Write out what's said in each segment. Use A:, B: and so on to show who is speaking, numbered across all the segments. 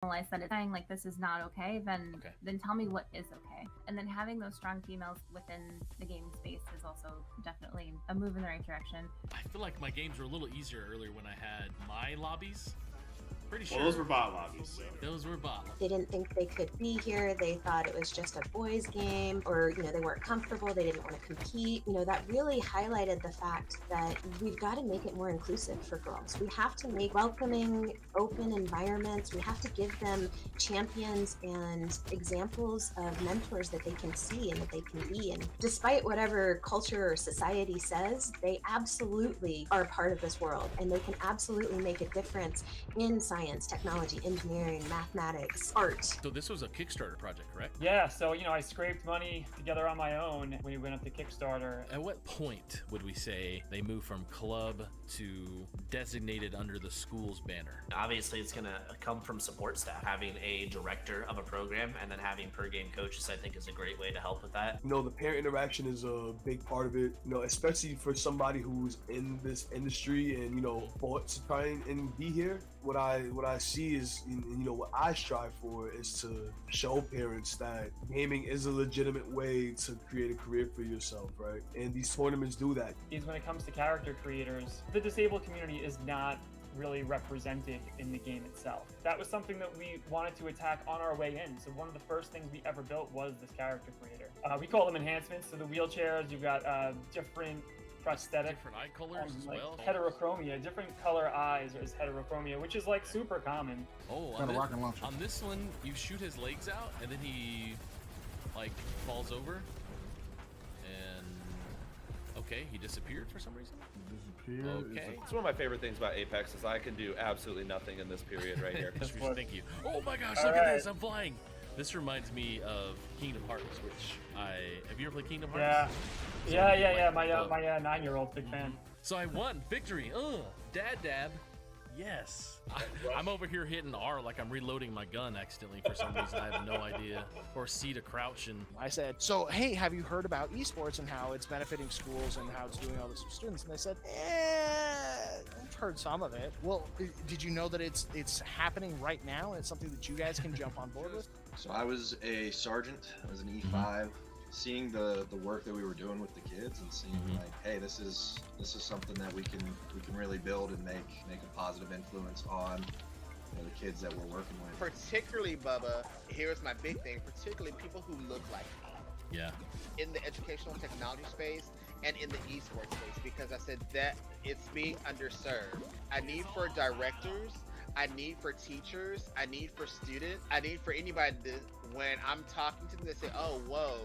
A: I said it's saying like this is not okay, then tell me what is okay. And then having those strong females within the game space is also definitely a move in the right direction.
B: I feel like my games were a little easier earlier when I had my lobbies. Pretty sure.
C: Well, those were bot lobbies. So.
B: Those were bot lobbies.
D: They didn't think they could be here. They thought it was just a boys' game, or they weren't comfortable. They didn't want to compete. That really highlighted the fact that we've got to make it more inclusive for girls. We have to make welcoming, open environments. We have to give them champions and examples of mentors that they can see and that they can be. And despite whatever culture or society says, they absolutely are part of this world, and they can absolutely make a difference in science, technology, engineering, mathematics, art.
B: So this was a Kickstarter project, correct?
E: Yeah, so I scraped money together on my own when we went up to Kickstarter.
B: At what point would we say they moved from club to designated under the school's banner?
F: Obviously, it's going to come from support staff. Having a director of a program and then having per game coaches, I think, is a great way to help with that.
G: The parent interaction is a big part of it, especially for somebody who's in this industry and, fought to try and be here. What I see is, what I strive for is to show parents that gaming is a legitimate way to create a career for yourself, right? And these tournaments do that.
E: Is when it comes to character creators, the disabled community is not really represented in the game itself. That was something that we wanted to attack on our way in. So one of the first things we ever built was this character creator. We call them enhancements. So the wheelchairs, you've got different prosthetic,
B: different eye colors as well.
E: Heterochromia, different color eyes is heterochromia, which is like super common.
B: Oh, on this one, you shoot his legs out and then he like falls over, and okay, he disappeared for some reason.
H: Okay. It's one of my favorite things about Apex is I can do absolutely nothing in this period right here.
B: Thank you. Oh my gosh, look at this! I'm flying. This reminds me of Kingdom Hearts, which have you ever played Kingdom Hearts?
E: Yeah. My 9-year-old big fan.
B: So I won victory. Dab. Yes. I'm over here hitting R like I'm reloading my gun accidentally for some reason. I have no idea. Or C to crouch. And
I: I said, so, hey, have you heard about esports and how it's benefiting schools and how it's doing all this for students? And they said, I've heard some of it. Well, did you know that it's happening right now and it's something that you guys can jump on board with?
J: So I was a sergeant. I was an E5. Seeing the work that we were doing with the kids and seeing like, hey, this is something that we can really build and make a positive influence on the kids that we're working with.
K: Particularly, Bubba, here's my big thing, particularly people who look like me.
B: Yeah.
K: In the educational technology space and in the esports space, because I said that it's being underserved. I need for directors, I need for teachers, I need for students, I need for anybody to, when I'm talking to them, they say, oh, whoa.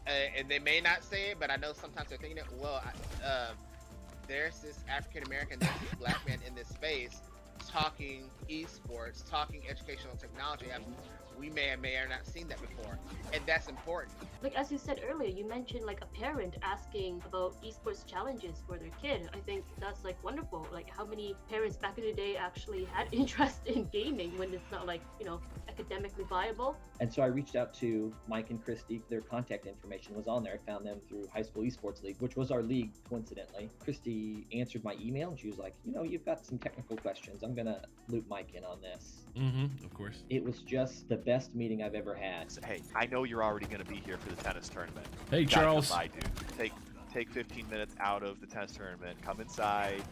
K: And they may not say it, but I know sometimes they're thinking it, well, there's this African-American, there's this black man in this space talking esports, talking educational technology. We may or may have not seen that before, and that's important.
L: Like as you said earlier, you mentioned like a parent asking about esports challenges for their kid. I think that's like wonderful. Like how many parents back in the day actually had interest in gaming when it's not like, academically viable.
M: And so I reached out to Mike and Christy. Their contact information was on there. I found them through High School Esports League, which was our league coincidentally. Christy answered my email and she was like, you've got some technical questions. I'm gonna loop Mike in on this.
B: Of course.
M: It was just the best meeting I've ever had.
N: Hey, I know you're already going to be here for the tennis tournament.
B: Hey, Charles.
N: Come by, dude. Take 15 minutes out of the tennis tournament. Come inside.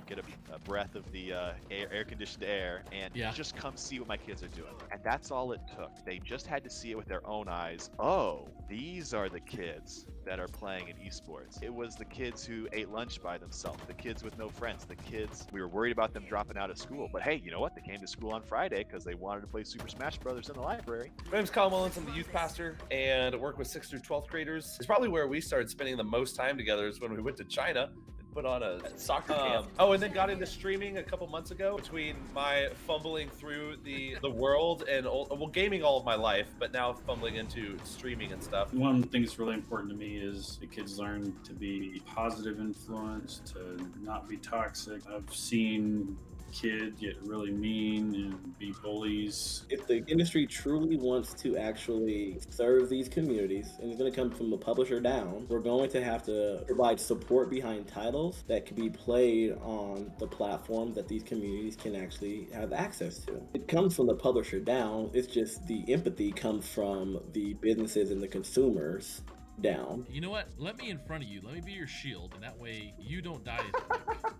N: Get a breath of the air-conditioned air, and just come see what my kids are doing. And that's all it took. They just had to see it with their own eyes. Oh, these are the kids that are playing in esports. It was the kids who ate lunch by themselves, the kids with no friends, the kids, we were worried about them dropping out of school. But hey, you know what? They came to school on Friday because they wanted to play Super Smash Brothers in the library.
H: My name's Kyle Mullins. I'm the youth pastor and work with 6th through 12th graders. It's probably where we started spending the most time together is when we went to China. Put on a soccer camp. And then got into streaming a couple months ago between my fumbling through the world and gaming all of my life, but now fumbling into streaming and stuff.
C: One thing that's really important to me is the kids learn to be positive influence, to not be toxic. I've seen kids get really mean and be bullies.
O: If the industry truly wants to actually serve these communities, and it's going to come from the publisher down, we're going to have to provide support behind titles that can be played on the platform that these communities can actually have access to. It comes from the publisher down, it's just the empathy comes from the businesses and the consumers down.
B: You know what? Let me in front of you. Let me be your shield, and that way you don't die.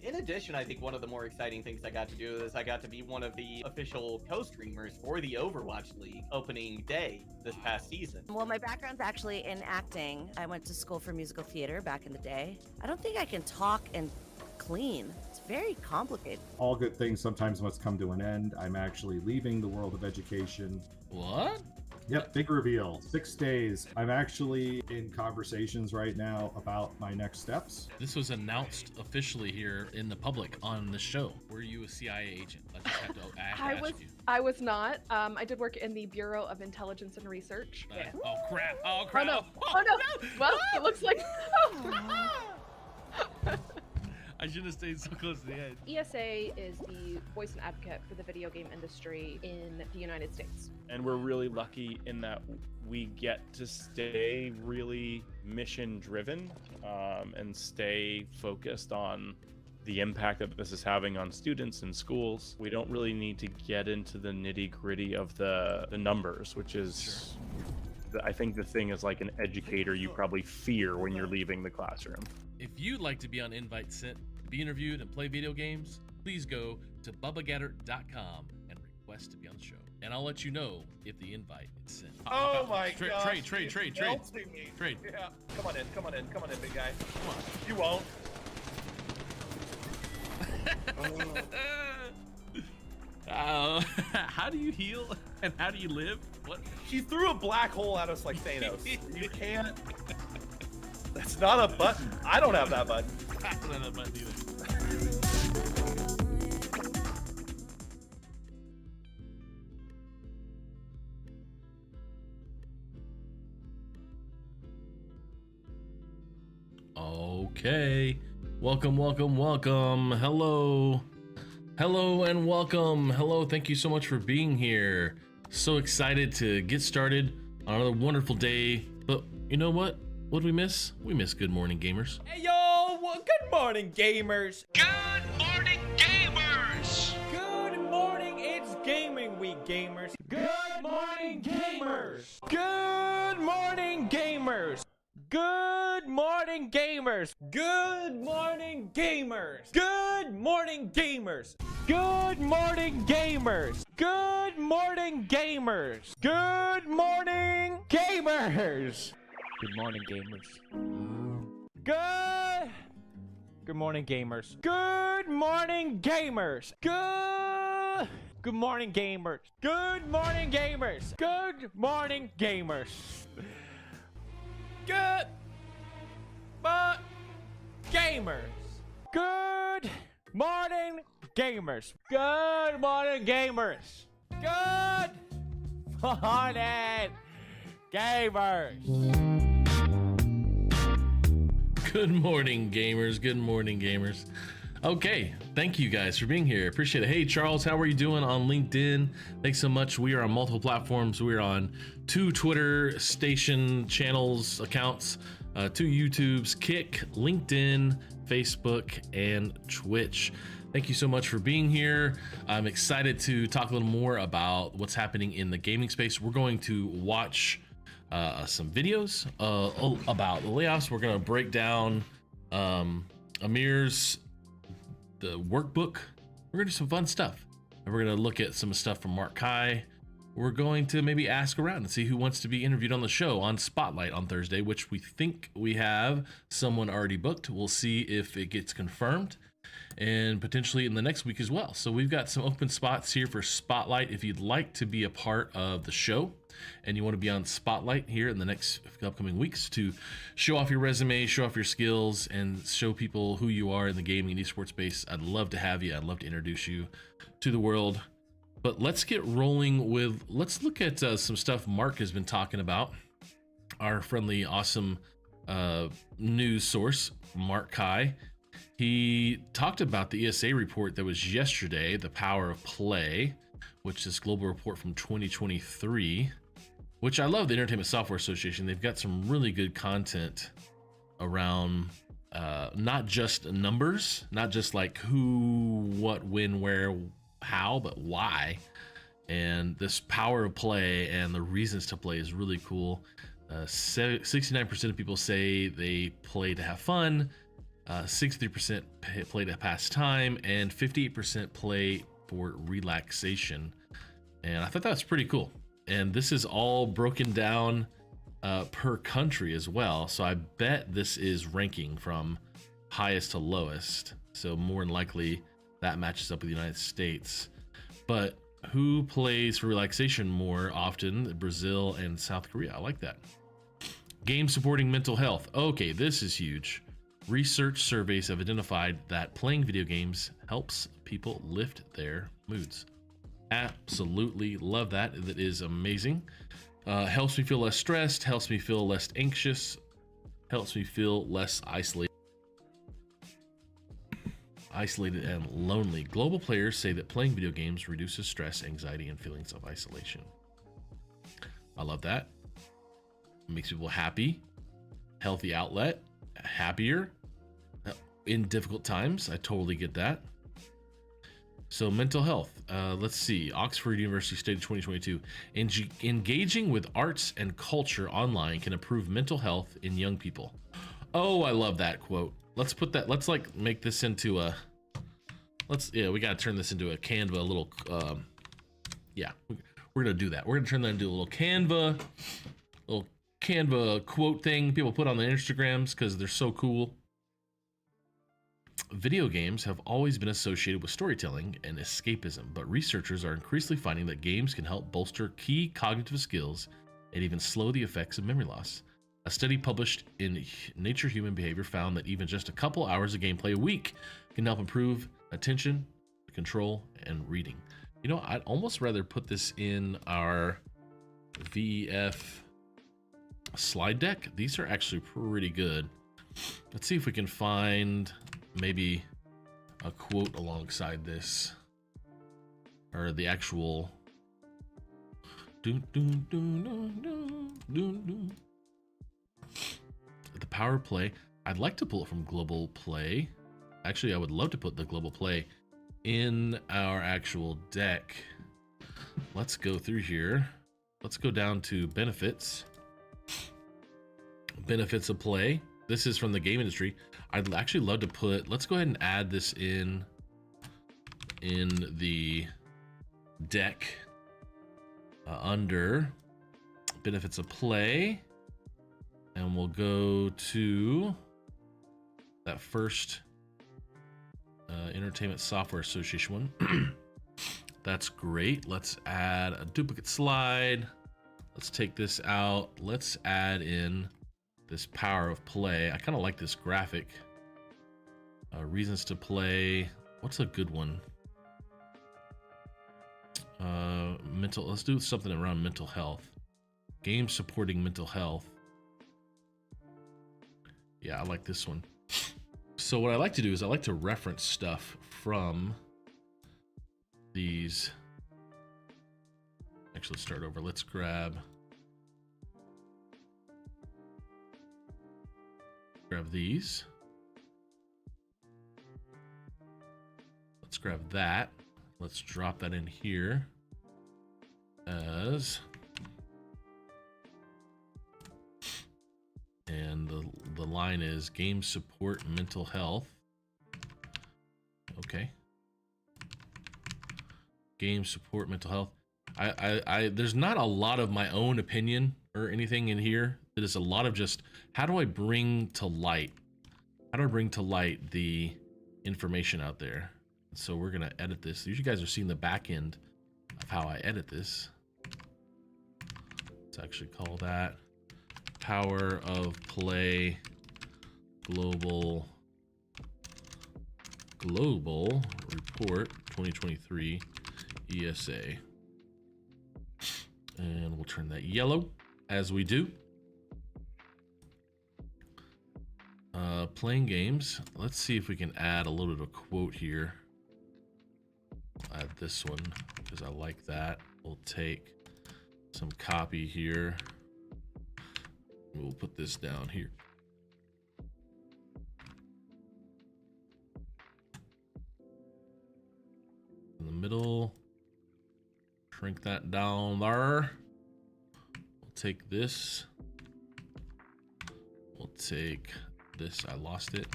P: In addition, I think one of the more exciting things I got to do is I got to be one of the official co-streamers for the Overwatch League opening day this past season.
Q: Well, my background's actually in acting. I went to school for musical theater back in the day. I don't think I can talk and clean. It's very complicated.
R: All good things sometimes must come to an end. I'm actually leaving the world of education.
B: What?
R: Yep, big reveal. 6 days. I'm actually in conversations right now about my next steps.
B: This was announced officially here in the public on the show. Were you a CIA agent? I just have to ask you.
S: I was not. I did work in the Bureau of Intelligence and Research.
B: Oh crap! Oh crap!
S: Oh no! Oh no! Well, it looks like.
B: I should have stayed so close to the edge.
S: ESA is the voice and advocate for the video game industry in the United States.
T: And we're really lucky in that we get to stay really mission driven and stay focused on the impact that this is having on students and schools. We don't really need to get into the nitty gritty of the numbers, which is, I think the thing is like an educator you probably fear when you're leaving the classroom.
B: If you'd like to be on Invite Sent, be interviewed, and play video games, please go to BubbaGatter.com and request to be on the show. And I'll let you know if the invite is sent.
H: Oh my god.
B: Trade. Trade.
H: Yeah. Come on in, big guy. Come on. You won't.
B: How do you heal and how do you live? What?
H: She threw a black hole at us like Thanos. You can't. That's not a button. I don't have that button.
B: I don't have that button either. Okay. Welcome. Hello and welcome. Hello, thank you so much for being here. So excited to get started on another wonderful day. But you know what? What did we miss? We missed Good Morning Gamers.
U: Hey yo, good morning gamers. Good morning gamers. Good morning, it's gaming week gamers. Good morning gamers. Good morning gamers. Good morning gamers. Good morning gamers. Good morning gamers. Good morning gamers. Good morning gamers. Good morning gamers. Good morning gamers. Good morning gamers. Good morning gamers. Good morning gamers. Good morning gamers. Good morning gamers. Good gamers. Good morning gamers. Good morning gamers. Good morning gamers.
B: Good morning, gamers. Good morning, gamers. Okay, thank you guys for being here. Appreciate it. Hey, Charles, how are you doing on LinkedIn? Thanks so much. We are on multiple platforms. We are on 2 Twitter station channels, accounts, 2 YouTubes, Kick, LinkedIn, Facebook, and Twitch. Thank you so much for being here. I'm excited to talk a little more about what's happening in the gaming space. We're going to watch some videos about the layoffs. We're going to break down Amir's the workbook. We're going to do some fun stuff. And we're going to look at some stuff from Mark Kai. We're going to maybe ask around and see who wants to be interviewed on the show on Spotlight on Thursday, which we think we have someone already booked. We'll see if it gets confirmed, and potentially in the next week as well. So we've got some open spots here for Spotlight. If you'd like to be a part of the show and you want to be on Spotlight here in the next upcoming weeks to show off your resume, show off your skills, and show people who you are in the gaming and esports space, I'd love to have you. I'd love to introduce you to the world. But let's get rolling with, let's look at some stuff Mark has been talking about. Our friendly, awesome news source, Mark Kai. He talked about the ESA report that was yesterday, The Power of Play, which is global report from 2023, which I love. The Entertainment Software Association, they've got some really good content around not just numbers, not just like who, what, when, where, how, but why. And this power of play and the reasons to play is really cool. 69% of people say they play to have fun, 63% play to pass time, and 58% play for relaxation. And I thought that was pretty cool. And this is all broken down per country as well. So I bet this is ranking from highest to lowest. So more than likely that matches up with the United States. But who plays for relaxation more often? Brazil and South Korea. I like that. Game supporting mental health. Okay, this is huge. Research surveys have identified that playing video games helps people lift their moods. Absolutely love that. That is amazing. Helps me feel less stressed, helps me feel less anxious, helps me feel less isolated and lonely. Global players say that playing video games reduces stress, anxiety, and feelings of isolation. I love that. Makes people happy, healthy outlet, happier in difficult times. I totally get that. So mental health, let's see. Oxford University stated 2022, engaging with arts and culture online can improve mental health in young people. Oh, I love that quote. Let's put that, let's like make this into a, we got to turn this into a Canva, a little, we're going to do that. We're going to turn that into a little Canva quote thing people put on their Instagrams because they're so cool. Video games have always been associated with storytelling and escapism, but researchers are increasingly finding that games can help bolster key cognitive skills and even slow the effects of memory loss. A study published in Nature Human Behavior found that even just a couple hours of gameplay a week can help improve attention, control, and reading. You know, I'd almost rather put this in our VEF slide deck. These are actually pretty good. Let's see if we can find maybe a quote alongside this, or the actual the power play. I'd like to pull it from global play. Actually, I would love to put the global play in our actual deck. Let's go through here. Let's go down to benefits of play. This is from the game industry. I'd actually love to put, let's go ahead and add this in the deck under benefits of play. And we'll go to that first Entertainment Software Association one. That's great. Let's add a duplicate slide. Let's take this out. Let's add in this power of play. I kind of like this graphic. Reasons to play. What's a good one? Let's do something around mental health. Games supporting mental health. Yeah, I like this one. So what I like to do is I like to reference stuff from these. Actually, let's start over. Let's grab these. Let's grab that. Let's drop that in here as, and the line is game support mental health. Okay. Game support mental health. I there's not a lot of my own opinion or anything in here. It is a lot of just how do I bring to light the information out there. So we're gonna edit this. You guys are seeing the back end of how I edit this. Let's actually call that Power of Play Global Report 2023 ESA. And we'll turn that yellow as we do. Playing games. Let's see if we can add a little bit of a quote here. I'll add this one because I like that. We'll take some copy here. We'll put this down here. In the middle. Shrink that down there. We'll take this. We'll take this. I lost it.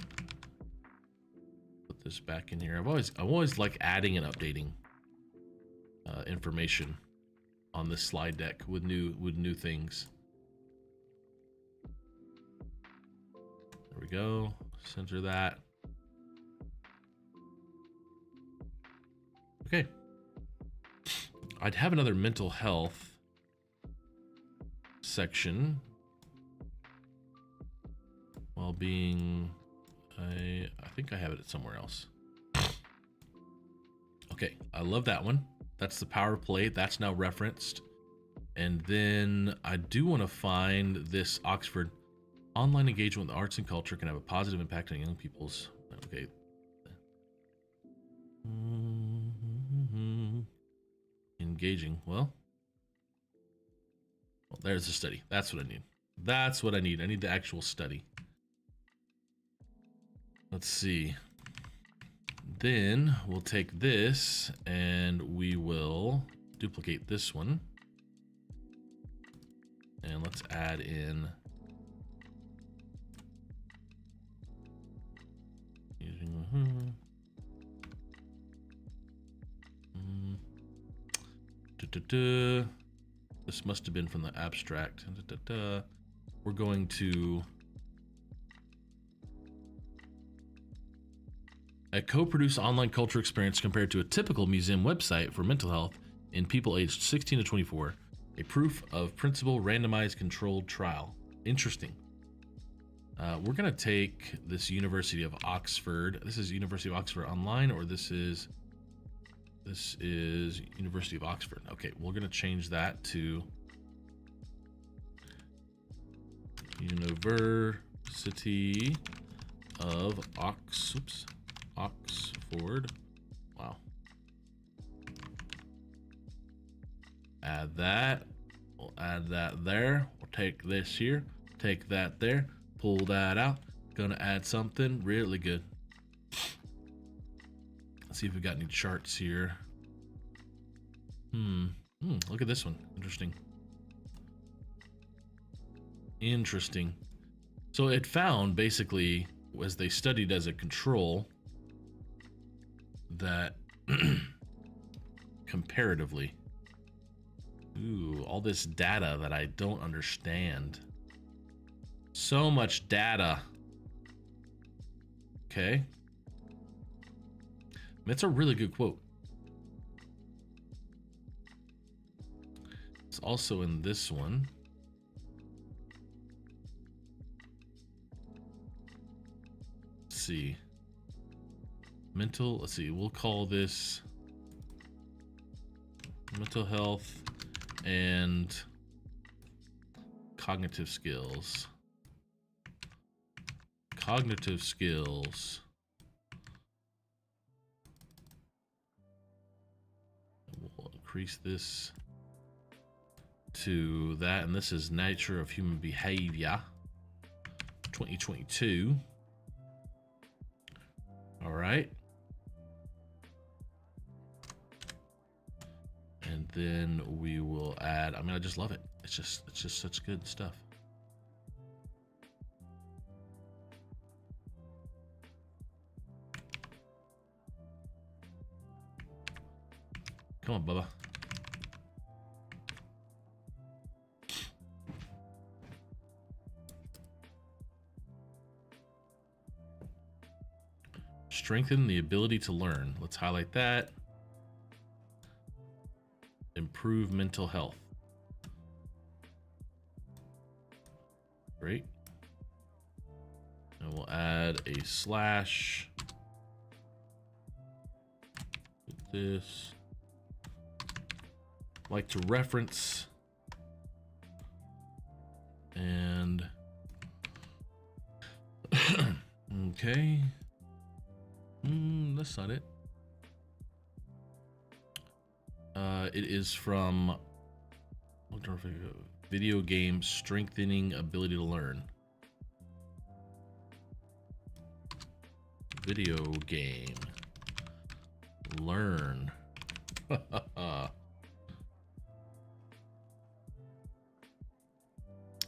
B: Put this back in here. I always like adding and updating information on this slide deck with new things. There we go. Center that. Okay. I'd have another mental health section. Well-being. I think I have it somewhere else. Okay, I love that one. That's the power play. That's now referenced. And then I do want to find this Oxford. Online engagement with arts and culture can have a positive impact on young people's. Okay. Engaging. Well, there's the study. That's what I need. That's what I need. I need the actual study. Let's see. Then we'll take this and we will duplicate this one. And let's add in using this must have been from the abstract. We're going to a co-produced online culture experience compared to a typical museum website for mental health in people aged 16 to 24. A proof of principle randomized controlled trial. Interesting. We're gonna take this University of Oxford. This is University of Oxford online, or this is University of Oxford. Okay, we're gonna change that to University of Oxford. Wow. Add that. We'll add that there. We'll take this here. Take that there. Pull that out. Gonna add something really good. Let's see if we've got any charts here. Look at this one. Interesting. Interesting. So it found basically, as they studied as a control, that comparatively, all this data that I don't understand. So much data. Okay. That's a really good quote. It's also in this one. Let's see. Let's see, we'll call this mental health and cognitive skills. Cognitive skills. We'll increase this to that, and this is nature of human behavior 2022. All right. And then we will add, I just love it. It's just such good stuff. Come on, Bubba. Strengthen the ability to learn. Let's highlight that. Improve mental health. Great. And we'll add a slash with this. Like to reference and Okay. That's not it. It is from video game strengthening ability to learn. Video game learn.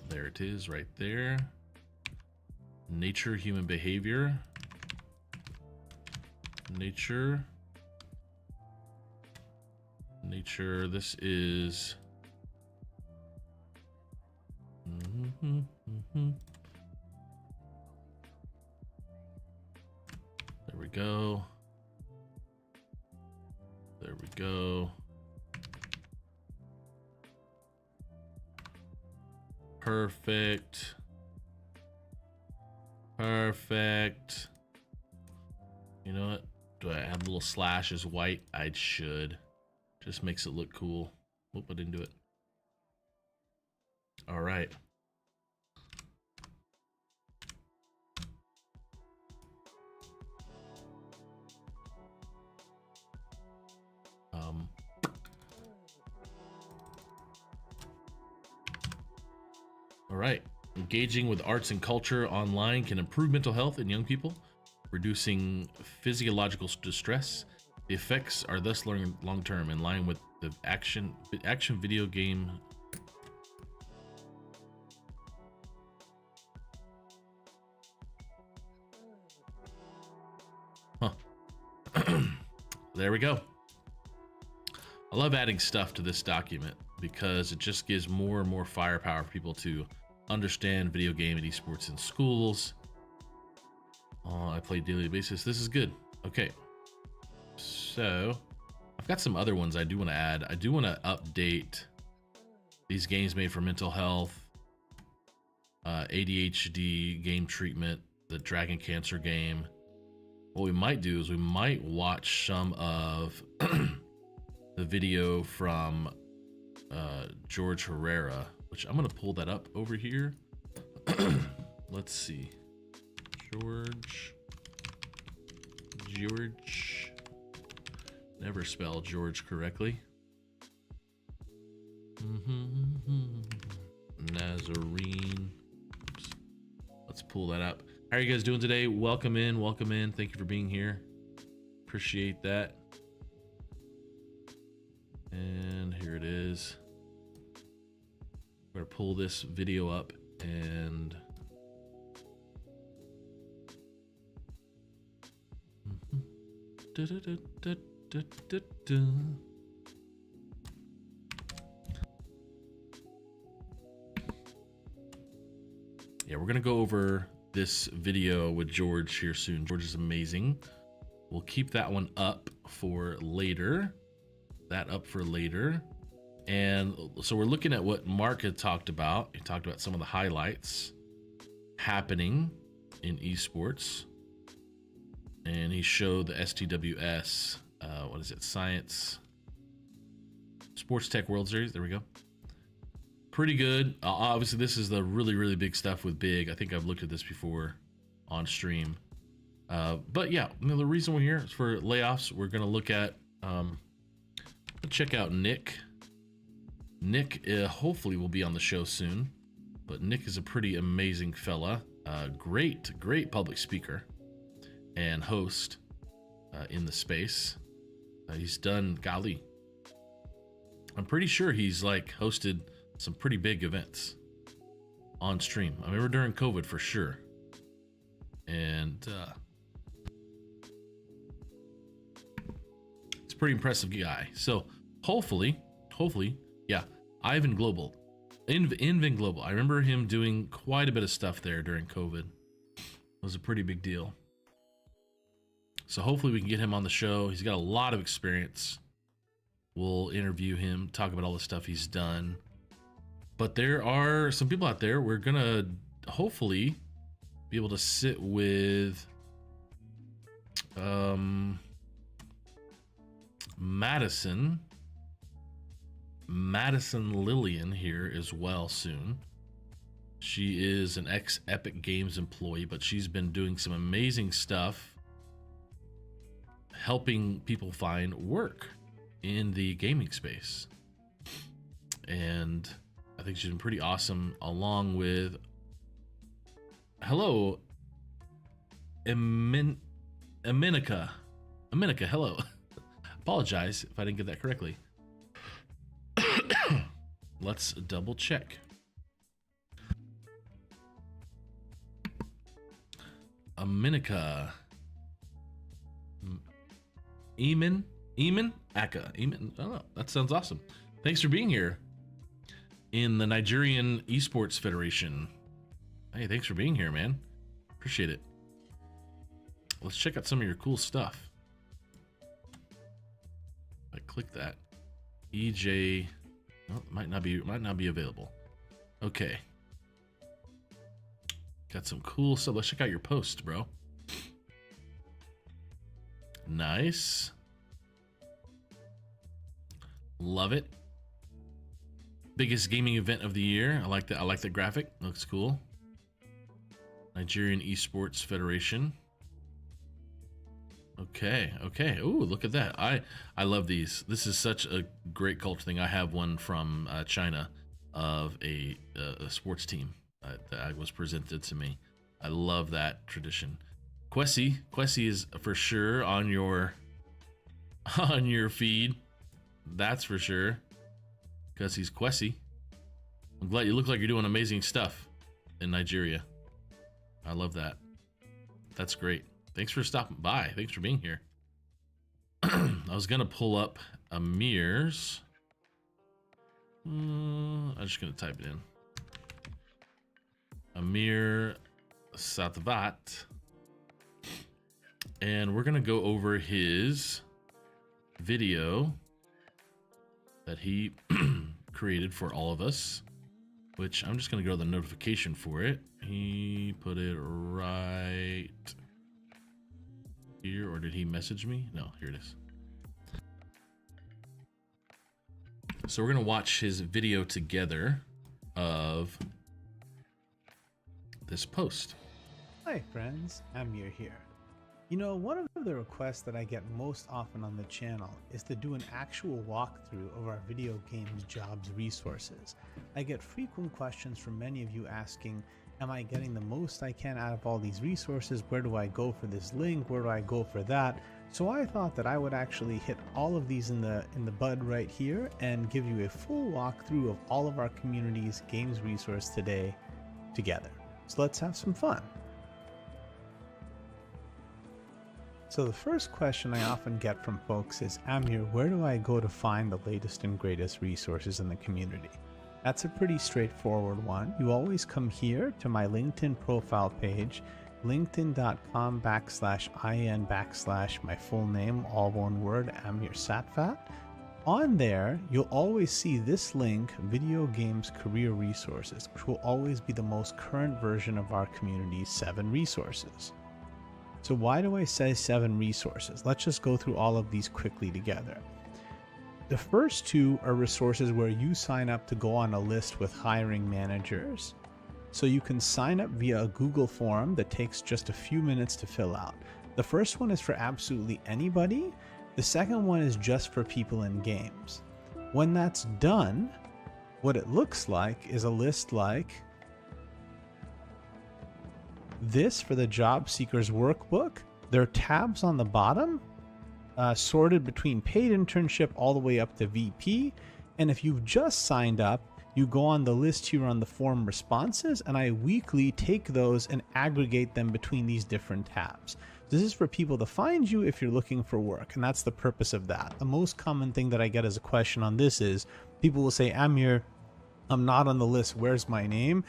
B: There it is right there. Nature, human behavior. Nature. This is there we go. There we go. Perfect. Perfect. You know what? Do I have little slashes white? I should. Just makes it look cool. Oop, I didn't do it. All right. All right. Engaging with arts and culture online can improve mental health in young people, reducing physiological distress. The effects are thus long-term, in line with the action video game. Huh. There we go. I love adding stuff to this document because it just gives more and more firepower for people to understand video game and esports in schools. I play daily basis. This is good. Okay. So I've got some other ones I do want to add. I do want to update these games made for mental health, ADHD game treatment, the Dragon Cancer game. What we might do is we might watch some of the video from George Herrera, which I'm going to pull that up over here. Let's see. George. Never spell George correctly. Nazarene. Oops. Let's pull that up. How are you guys doing today? Welcome in. Welcome in. Thank you for being here. Appreciate that. And here it is. We're going to pull this video up and yeah, we're gonna go over this video with George here soon. George is amazing. We'll keep that one up for later. And so we're looking at what Mark had talked about. He talked about some of the highlights happening in esports. And he showed the STWS, what is it? Science Sports Tech World Series. There we go. Pretty good. Obviously, this is the really, really big stuff with Big. I think I've looked at this before on stream. But yeah, the reason we're here is for layoffs. We're going to look at, check out Nick. Nick hopefully will be on the show soon. But Nick is a pretty amazing fella. Great public speaker and host in the space. He's done, golly, I'm pretty sure he's like hosted some pretty big events on stream. I remember during COVID for sure. And it's a pretty impressive guy. So hopefully, yeah, Ivan Global. Invin Global. I remember him doing quite a bit of stuff there during COVID. It was a pretty big deal. So hopefully we can get him on the show. He's got a lot of experience. We'll interview him, talk about all the stuff he's done. But there are some people out there. We're gonna hopefully be able to sit with Madison Lillian here as well soon. She is an ex-Epic Games employee, but she's been doing some amazing stuff helping people find work in the gaming space. And I think she's been pretty awesome, along with hello, Aminika, hello. Apologize if I didn't get that correctly. Let's double check. Aminika. Eamon Aka. Eamon. Oh, that sounds awesome. Thanks for being here in the Nigerian Esports Federation. Hey, thanks for being here, man. Appreciate it. Let's check out some of your cool stuff. I click that. EJ. Oh, might not be available. Okay. Got some cool stuff. Let's check out your post, bro. Nice. Love it. Biggest gaming event of the year. I like that. I like the graphic. Looks cool. Nigerian Esports Federation. Okay. Ooh, look at that. I love these. This is such a great culture thing. I have one from China of a sports team that was presented to me. I love that tradition. Kwesi is for sure on your feed. That's for sure. Because he's Kwesi. I'm glad you look like you're doing amazing stuff in Nigeria. I love that. That's great. Thanks for stopping by. Thanks for being here. I was gonna pull up Amir's. I'm just gonna type it in. Amir Satvat. And we're gonna go over his video that he created for all of us, which I'm just gonna go to the notification for it. He put it right here, or did he message me? No, here it is. So we're gonna watch his video together of this post.
A: Hi friends, Amir here. You know, one of the requests that I get most often on the channel is to do an actual walkthrough of our video games jobs resources. I get frequent questions from many of you asking, am I getting the most I can out of all these resources? Where do I go for this link? Where do I go for that? So I thought that I would actually hit all of these in the bud right here and give you a full walkthrough of all of our community's games resource today together. So let's have some fun. So the first question I often get from folks is, Amir, where do I go to find the latest and greatest resources in the community? That's a pretty straightforward one. You always come here to my LinkedIn profile page, linkedin.com/in/ my full name, all one word, Amir Satvat. On there, you'll always see this link, Video Games Career Resources, which will always be the most current version of our community's 7 resources. So why do I say 7 resources? Let's just go through all of these quickly together. The first 2 are resources where you sign up to go on a list with hiring managers. So you can sign up via a Google form that takes just a few minutes to fill out. The first one is for absolutely anybody. The second one is just for people in games. When that's done, what it looks like is a list like this for the job seekers workbook. There are tabs on the bottom, sorted between paid internship all the way up to VP. And if you've just signed up, you go on the list here on the form responses, and I weekly take those and aggregate them between these different tabs. This is for people to find you if you're looking for work, and that's the purpose of that. The most common thing that I get as a question on this is people will say, Amir, I'm not on the list, where's my name?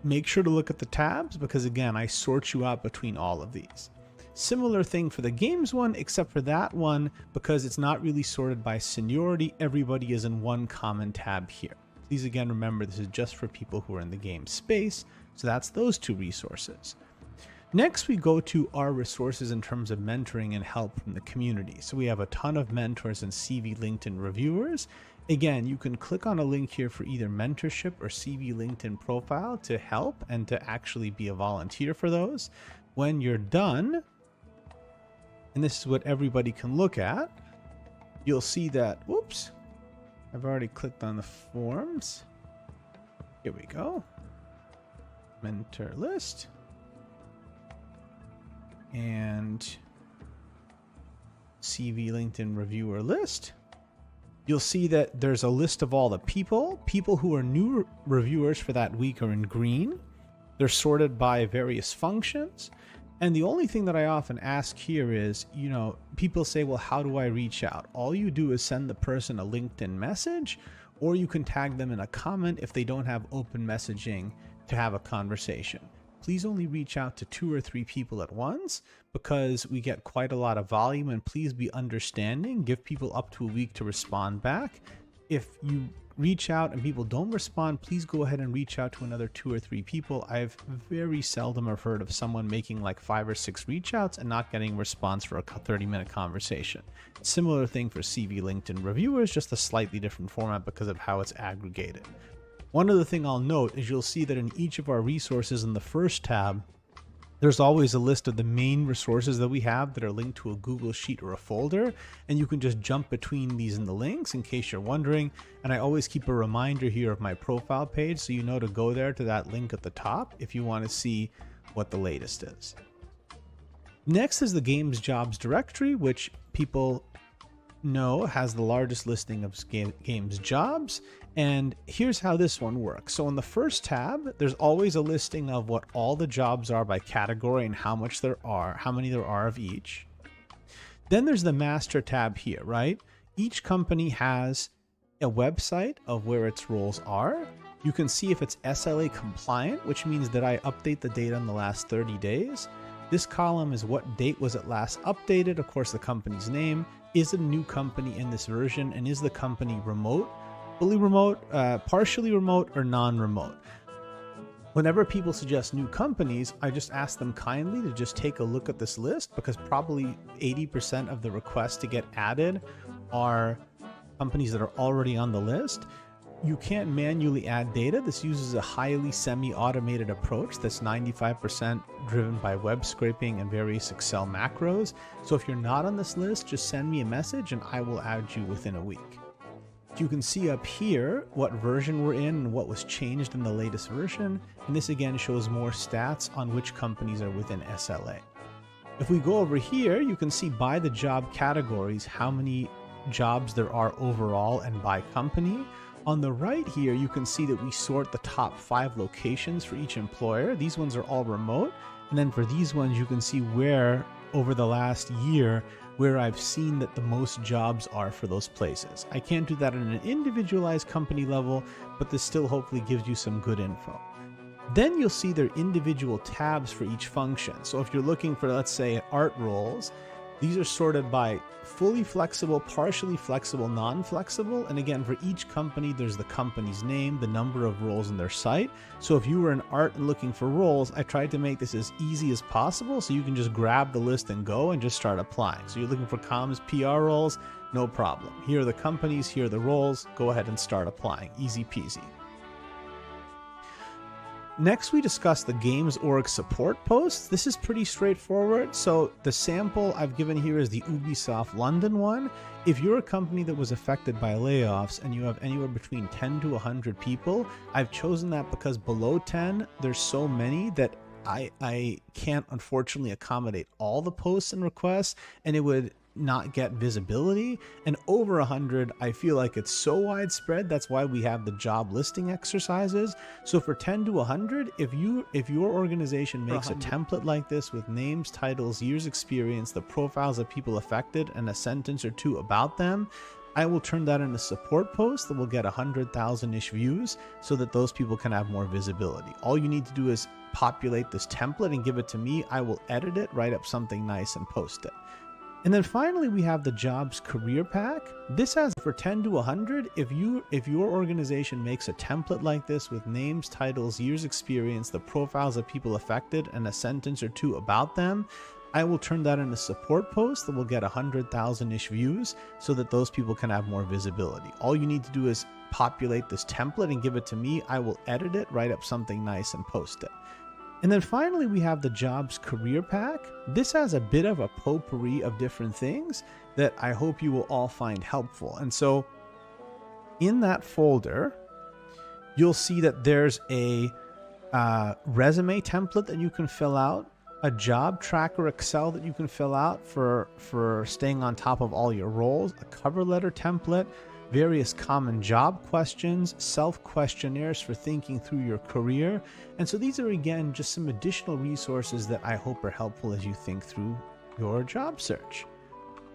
A: Make sure to look at the tabs because, again, I sort you out between all of these. Similar thing for the games one, except for that one, because it's not really sorted by seniority, everybody is in one common tab here. Please, again, remember this is just for people who are in the game space, so that's those 2 resources. Next, we go to our resources in terms of mentoring and help from the community. So we have a ton of mentors and CV LinkedIn reviewers. Again, you can click on a link here for either mentorship or CV LinkedIn profile to help and to actually be a volunteer for those. When you're done, and this is what everybody can look at, you'll see that, whoops, I've already clicked on the forms. Here we go. Mentor list. And CV LinkedIn reviewer list. You'll see that there's a list of all the people. People who are new reviewers for that week are in green. They're sorted by various functions. And the only thing that I often ask here is, you know, people say, well, how do I reach out? All you do is send the person a LinkedIn message, or you can tag them in a comment if they don't have open messaging to have a conversation. Please only reach out to 2 or 3 people at once because we get quite a lot of volume, and please be understanding. Give people up to a week to respond back. If you reach out and people don't respond, please go ahead and reach out to another 2 or 3 people. I've very seldom have heard of someone making like 5 or 6 reach outs and not getting a response for a 30-minute conversation. Similar thing for CV LinkedIn reviewers, just a slightly different format because of how it's aggregated. One other thing I'll note is you'll see that in each of our resources in the first tab, there's always a list of the main resources that we have that are linked to a Google Sheet or a folder, and you can just jump between these in the links in case you're wondering. And I always keep a reminder here of my profile page so you know to go there to that link at the top if you want to see what the latest is. Next is the Games Jobs directory, which people know has the largest listing of games jobs. And here's how this one works. So in the first tab, there's always a listing of what all the jobs are by category and how many there are of each. Then there's the master tab here, right? Each company has a website of where its roles are. You can see if it's SLA compliant, which means that I update the data in the last 30 days. This column is what date was it last updated, of course the company's name. Is it a new company in this version, and is the company remote, fully remote, partially remote, or non-remote? Whenever people suggest new companies, I just ask them kindly to just take a look at this list, because probably 80% of the requests to get added are companies that are already on the list. You can't manually add data. This uses a highly semi-automated approach that's 95% driven by web scraping and various Excel macros. So if you're not on this list, just send me a message and I will add you within a week. You can see up here what version we're in and what was changed in the latest version. And this again shows more stats on which companies are within SLA. If we go over here, you can see by the job categories how many jobs there are overall and by company. On the right here, you can see that we sort the top 5 locations for each employer. These ones are all remote. And then for these ones, you can see where over the last year, where I've seen that the most jobs are for those places. I can't do that on an individualized company level, but this still hopefully gives you some good info. Then you'll see their individual tabs for each function. So if you're looking for, let's say, art roles, these are sorted by fully flexible, partially flexible, non-flexible. And again, for each company, there's the company's name, the number of roles in their site. So if you were in art and looking for roles, I tried to make this as easy as possible so you can just grab the list and go and just start applying. So you're looking for comms, PR roles, no problem. Here are the companies, here are the roles, go ahead and start applying. Easy peasy. Next, we discuss the Games org support posts. This is pretty straightforward. So the sample I've given here is the Ubisoft London one. If you're a company that was affected by layoffs and you have anywhere between 10 to 100 people, I've chosen that because below 10, there's so many that I can't unfortunately accommodate all the posts and requests, and it would not get visibility. And over 100, I feel like it's so widespread. That's why we have the job listing exercises. So for 10 to 100, if your organization makes a template like this with names, titles, years experience, the profiles of people affected, and a sentence or 2 about them, I will turn that into a support post that will get 100,000-ish views so that those people can have more visibility. All you need to do is populate this template and give it to me. I will edit it, write up something nice, and post it. And then finally, we have the Jobs Career Pack. This has for 10 to 100, if your organization makes a template like this with names, titles, years experience, the profiles of people affected, and a sentence or 2 about them, I will turn that into support posts that will get 100,000-ish views so that those people can have more visibility. All you need to do is populate this template and give it to me. I will edit it, write up something nice, and post it. And then finally, we have the Jobs Career Pack. This has a bit of a potpourri of different things that I hope you will all find helpful. And so in that folder, you'll see that there's a resume template that you can fill out, a job tracker Excel that you can fill out for staying on top of all your roles, a cover letter template, various common job questions, self-questionnaires for thinking through your career. And so these are, again, just some additional resources that I hope are helpful as you think through your job search.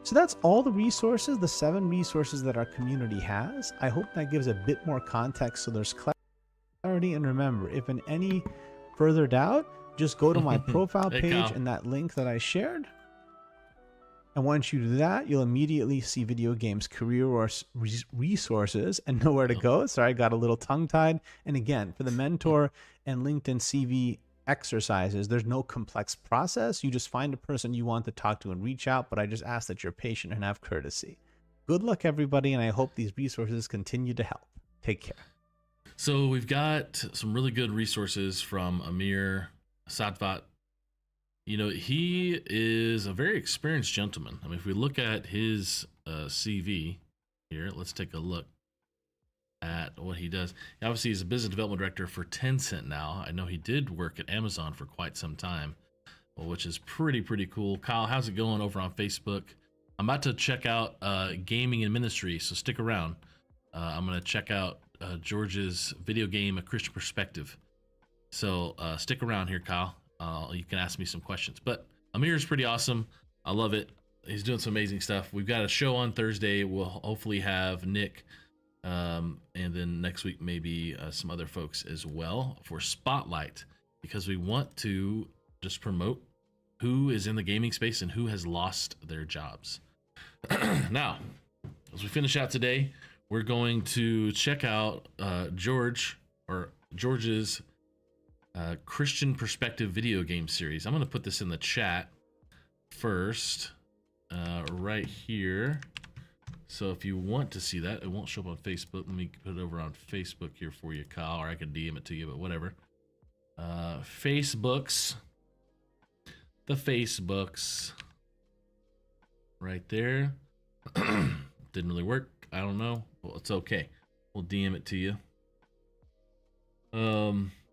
A: So that's all the resources, the 7 resources that our community has. I hope that gives a bit more context so there's clarity. And remember, if in any further doubt, just go to my profile
B: Hey,
A: page
B: Kyle.
A: and that link that I shared. And once you do that, you'll immediately see Video Games career or resources and know where to go. Sorry, I got a little tongue-tied. And again, for the mentor and LinkedIn CV exercises, there's no complex process. You just find a person you want to talk to and reach out. But I just ask that you're patient and have courtesy. Good luck, everybody. And I hope these resources continue to help. Take care.
B: So we've got some really good resources from Amir Sadvat. You know, he is a very experienced gentleman. I mean, if we look at his CV here, let's take a look at what he does. Obviously, he's a business development director for Tencent now. I know he did work at Amazon for quite some time, which is pretty cool. Kyle, how's it going over on Facebook? I'm about to check out Gaming and Ministry, so stick around. I'm going to check out George's video game, A Christian Perspective. So stick around here, Kyle. You can ask me some questions. But Amir's pretty awesome. I love it. He's doing some amazing stuff. We've got a show on Thursday. We'll hopefully have Nick, and then next week maybe some other folks as well for Spotlight, because we want to just promote who is in the gaming space and who has lost their jobs. Now, as we finish out today, we're going to check out George's Christian Perspective video game series. I'm going to put this in the chat first, right here. So if you want to see that, it won't show up on Facebook. Let me put it over on Facebook here for you, Kyle, or I can DM it to you, but whatever. The Facebooks, right there. Didn't really work. I don't know. Well, it's okay. We'll DM it to you.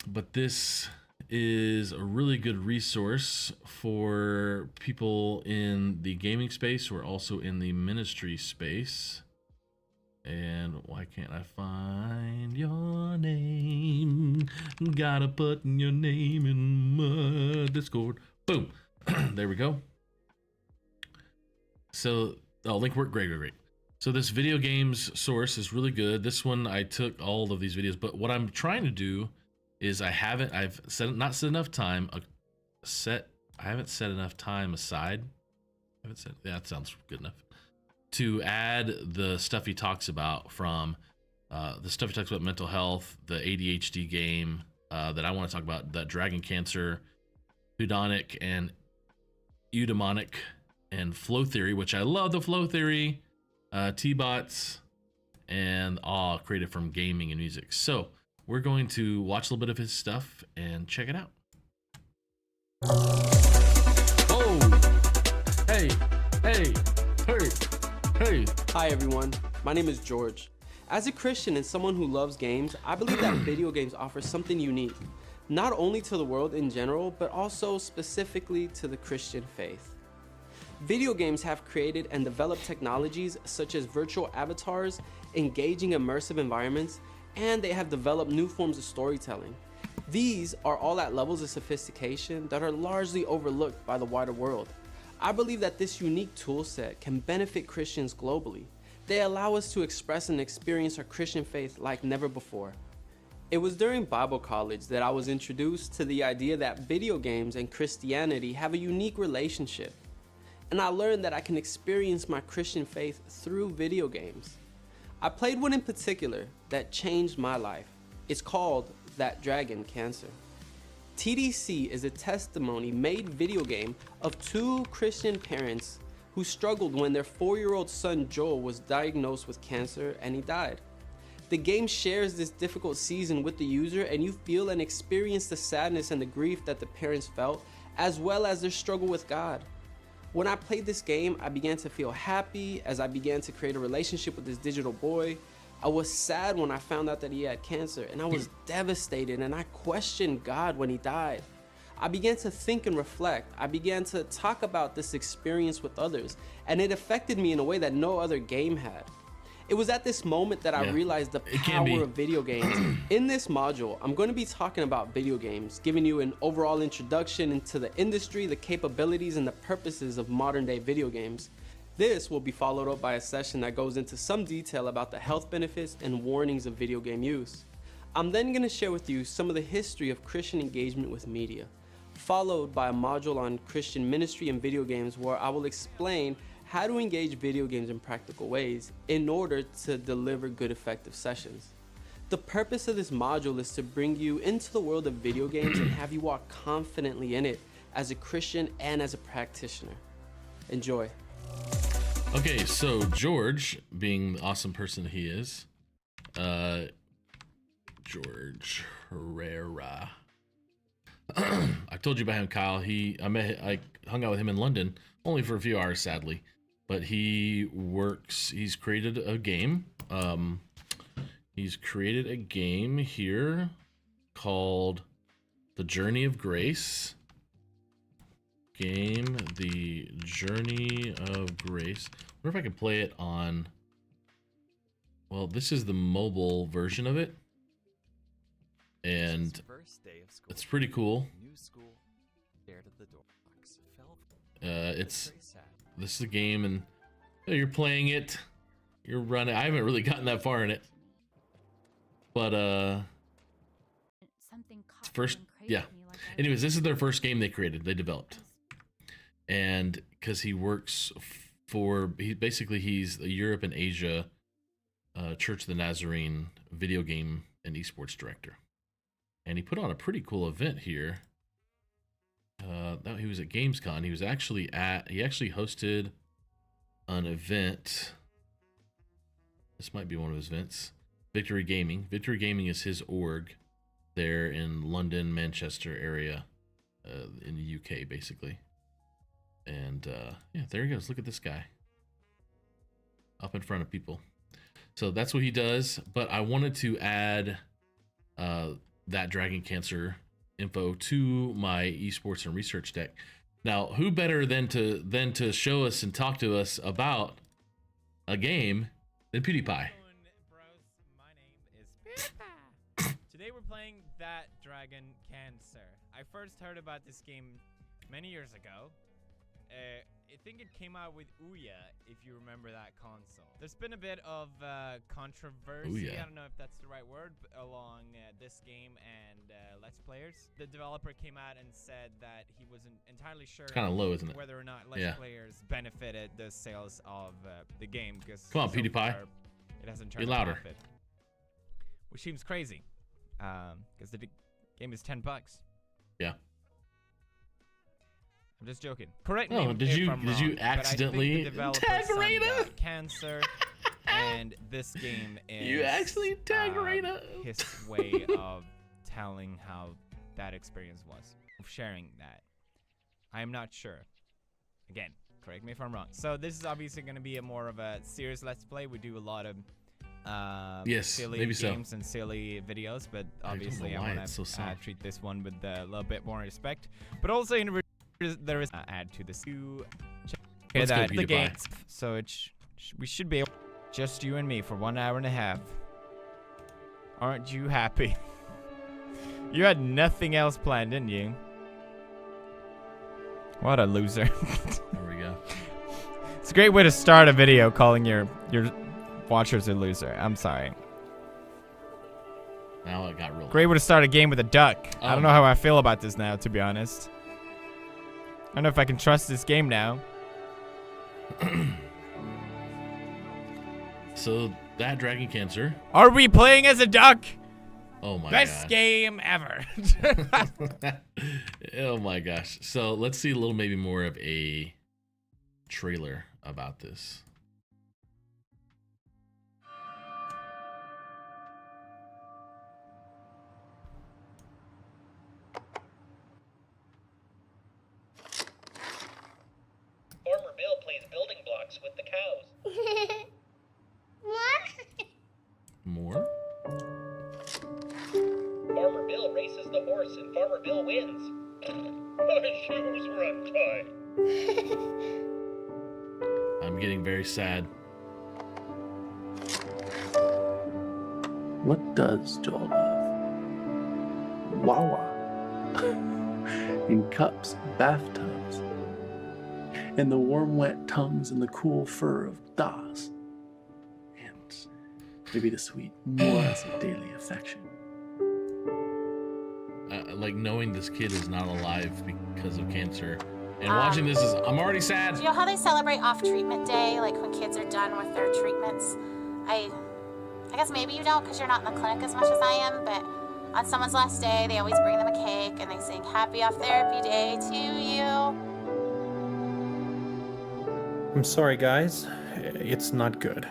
B: But this is a really good resource for people in the gaming space who are also in the ministry space. And why can't I find your name? Gotta put your name in my Discord. Boom. There we go. So, link worked. Great. So this video games source is really good. This one, I took all of these videos, but what I'm trying to do is I haven't set enough time aside. Yeah, that sounds good enough to add the stuff he talks about from the stuff he talks about mental health, the ADHD game that I want to talk about, that dragon cancer, hedonic and eudaimonic, and flow theory, which I love the flow theory, T-bots, and all created from gaming and music. So we're going to watch a little bit of his stuff and check it out. Oh, hey.
D: Hi everyone, my name is George. As a Christian and someone who loves games, I believe that video games offer something unique, not only to the world in general, but also specifically to the Christian faith. Video games have created and developed technologies such as virtual avatars, engaging immersive environments, and they have developed new forms of storytelling. These are all at levels of sophistication that are largely overlooked by the wider world. I believe that this unique tool set can benefit Christians globally. They allow us to express and experience our Christian faith like never before. It was during Bible college that I was introduced to the idea that video games and Christianity have a unique relationship. And I learned that I can experience my Christian faith through video games. I played one in particular that changed my life. It's called That Dragon Cancer. TDC is a testimony-made video game of two Christian parents who struggled when their 4-year-old son Joel was diagnosed with cancer and he died. The game shares this difficult season with the user, and you feel and experience the sadness and the grief that the parents felt, as well as their struggle with God. When I played this game, I began to feel happy as I began to create a relationship with this digital boy. I was sad when I found out that he had cancer, and I was devastated, and I questioned God when he died. I began to think and reflect. I began to talk about this experience with others, and it affected me in a way that no other game had. It was at this moment that I realized the power of video games. In this module, I'm going to be talking about video games, giving you an overall introduction into the industry, the capabilities, and the purposes of modern day video games. This will be followed up by a session that goes into some detail about the health benefits and warnings of video game use. I'm then going to share with you some of the history of Christian engagement with media, followed by a module on Christian ministry and video games where I will explain how to engage video games in practical ways in order to deliver good, effective sessions. The purpose of this module is to bring you into the world of video games and have you walk confidently in it as a Christian and as a practitioner. Enjoy.
B: Okay, so George, being the awesome person he is, George Herrera. I told you about him, Kyle. I hung out with him in London, only for a few hours, sadly. But he's created a game. He's created a game here called The Journey of Grace. The Journey of Grace. I wonder if I can play it on... Well, this is the mobile version of it. And it's pretty cool. This is a game, and you're playing it. You're running. I haven't really gotten that far in it, but first, yeah. Anyways, this is their first game they developed, and because he works for, he's the Europe and Asia Church of the Nazarene video game and esports director, and he put on a pretty cool event here. He was at Gamescom. He actually hosted an event. This might be one of his events. Victory Gaming. Victory Gaming is his org there in London, Manchester area, in the UK, basically. And yeah, there he goes. Look at this guy up in front of people. So that's what he does. But I wanted to add that Dragon Cancer info to my esports and research deck. Now, who better than to show us and talk to us about a game than PewDiePie?
U: Today we're playing That Dragon Cancer. I first heard about this game many years ago. I think it came out with Ouya, if you remember that console. There's been a bit of controversy, I don't know if that's the right word, along this game and Let's Players. The developer came out and said that he wasn't entirely sure
B: kind of low, isn't it?
U: whether or not Let's Players benefited the sales of the game. Because
B: come on, PewDiePie.
U: It hasn't
B: Be
U: turned
B: louder.
U: profit, which seems crazy, because the game is $10.
B: Yeah.
U: I'm just joking. Correct me
B: Oh, did
U: if
B: you
U: I'm wrong,
B: accidentally
U: but I think the
B: tag
U: developer's son
B: Reyna?
U: got cancer, and this game is
B: You actually tagged Reyna.
U: his way of telling how that experience was, of sharing that. I am not sure. Again, correct me if I'm wrong. So this is obviously going to be a more of a serious Let's Play. We do a lot of
B: Yes,
U: silly
B: maybe so.
U: games and silly videos, but obviously I
B: why
U: want
B: it's
U: to
B: so sad.
U: treat this one with a little bit more respect. But also in there is an ad to this.
B: Let's go,
U: the
B: PewDiePie.
U: game, so we should be able, just you and me for 1 hour and a half. Aren't you happy? You had nothing else planned, didn't you? What a loser.
B: There we go.
U: It's a great way to start a video, calling your watchers a loser. I'm sorry.
B: Now it got real.
U: Great way to start a game with a duck. I don't know how I feel about this now, to be honest. I don't know if I can trust this game now.
B: So that Dragon Cancer.
U: Are we playing as a duck?
B: Oh my
U: Best
B: god.
U: game ever.
B: Oh my gosh. So let's see a little maybe more of a trailer about this.
F: Farmer Bill plays building blocks with the cows.
B: More?
F: Farmer Bill races the horse and Farmer Bill wins. My shoes were untied.
B: I'm getting very sad.
V: What does Joel love? Wawa. In cups, bathtubs, and the warm, wet tongues and the cool fur of Das. And maybe the sweet moors of daily affection.
B: Like knowing this kid is not alive because of cancer. And watching this is, I'm already sad.
W: Do you know how they celebrate off treatment day, like when kids are done with their treatments? I guess maybe you don't because you're not in the clinic as much as I am, but on someone's last day, they always bring them a cake and they sing happy off therapy day to you.
X: I'm sorry, guys. It's not good.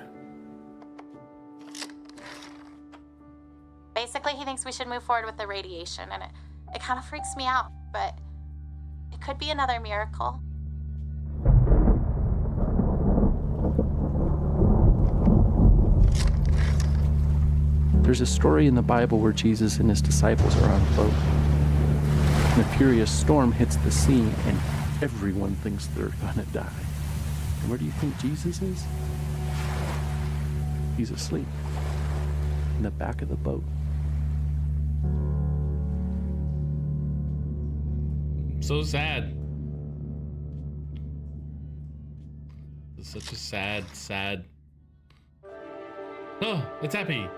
W: Basically, he thinks we should move forward with the radiation, and it kind of freaks me out, but it could be another miracle.
V: There's a story in the Bible where Jesus and his disciples are on a boat. And a furious storm hits the sea, and everyone thinks they're gonna die. And where do you think Jesus is? He's asleep in the back of the boat.
B: So sad. It's such a sad. Oh, it's happy.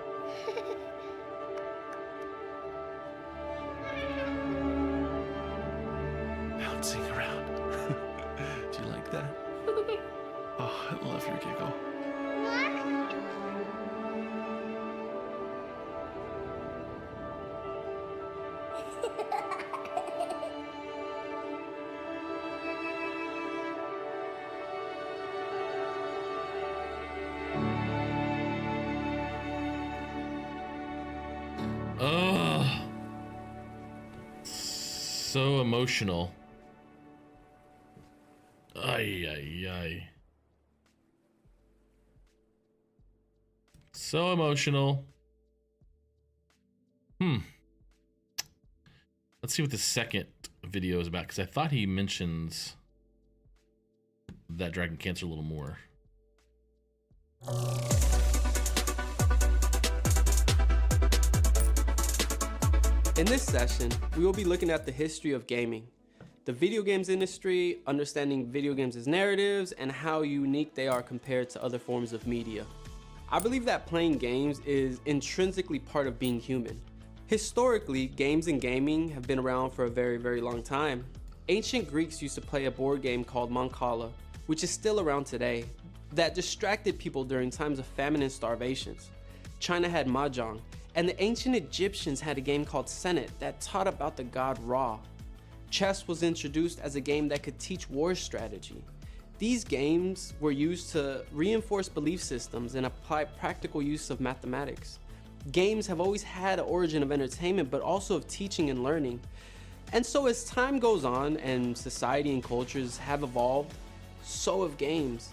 V: Bouncing around. Do you like that? Oh, I love your giggle.
B: Ugh. So emotional. Ay. So emotional. Let's see what the second video is about, because I thought he mentions that dragon cancer a little more.
D: In this session, we will be looking at the history of gaming, the video games industry, understanding video games as narratives, and how unique they are compared to other forms of media. I believe that playing games is intrinsically part of being human. Historically, games and gaming have been around for a very, very long time. Ancient Greeks used to play a board game called Mancala, which is still around today, that distracted people during times of famine and starvations. China had Mahjong, and the ancient Egyptians had a game called Senet that taught about the god Ra. Chess was introduced as a game that could teach war strategy. These games were used to reinforce belief systems and apply practical use of mathematics. Games have always had an origin of entertainment, but also of teaching and learning. And so as time goes on and society and cultures have evolved, so have games,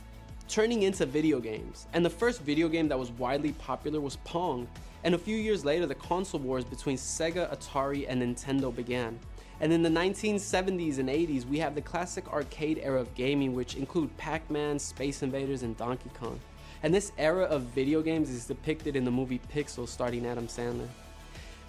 D: turning into video games. And the first video game that was widely popular was Pong. And a few years later, the console wars between Sega, Atari, and Nintendo began. And in the 1970s and 80s, we have the classic arcade era of gaming, which include Pac-Man, Space Invaders, and Donkey Kong. And this era of video games is depicted in the movie Pixels starring Adam Sandler.